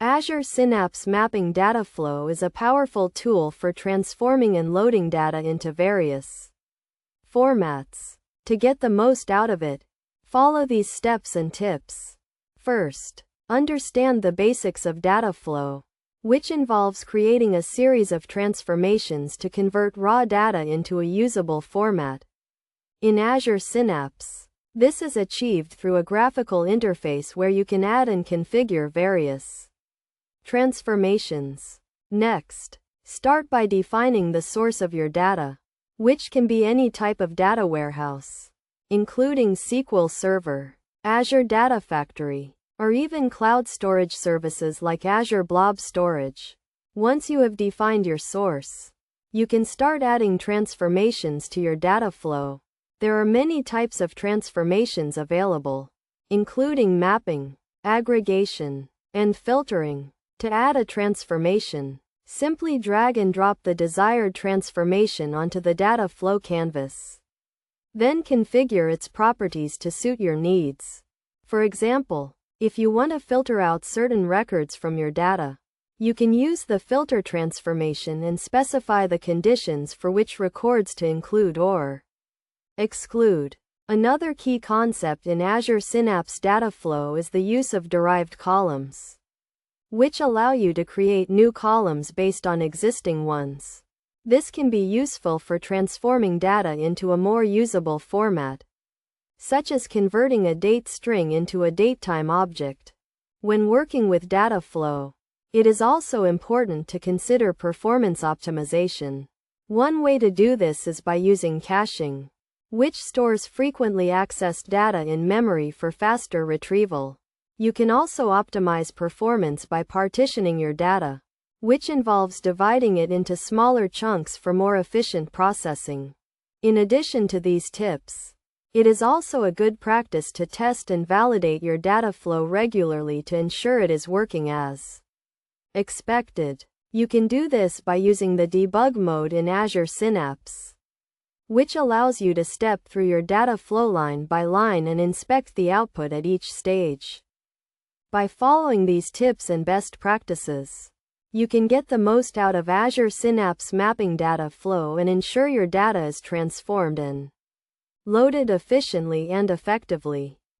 Azure Synapse Mapping Data Flow is a powerful tool for transforming and loading data into various formats. To get the most out of it, follow these steps and tips. First, understand the basics of data flow, which involves creating a series of transformations to convert raw data into a usable format. In Azure Synapse, this is achieved through a graphical interface where you can add and configure various transformations. Next, start by defining the source of your data, which can be any type of data warehouse, including SQL Server, Azure Data Factory, or even cloud storage services like Azure Blob Storage. Once you have defined your source, you can start adding transformations to your data flow. There are many types of transformations available, including mapping, aggregation, and filtering. To add a transformation, simply drag and drop the desired transformation onto the data flow canvas. Then configure its properties to suit your needs. For example, if you want to filter out certain records from your data, you can use the filter transformation and specify the conditions for which records to include or exclude. Another key concept in Azure Synapse data flow is the use of derived columns, which allow you to create new columns based on existing ones. This can be useful for transforming data into a more usable format, such as converting a date string into a datetime object. When working with data flow, it is also important to consider performance optimization. One way to do this is by using caching, which stores frequently accessed data in memory for faster retrieval. You can also optimize performance by partitioning your data, which involves dividing it into smaller chunks for more efficient processing. In addition to these tips, it is also a good practice to test and validate your data flow regularly to ensure it is working as expected. You can do this by using the debug mode in Azure Synapse, which allows you to step through your data flow line by line and inspect the output at each stage. By following these tips and best practices, you can get the most out of Azure Synapse mapping data flow and ensure your data is transformed and loaded efficiently and effectively.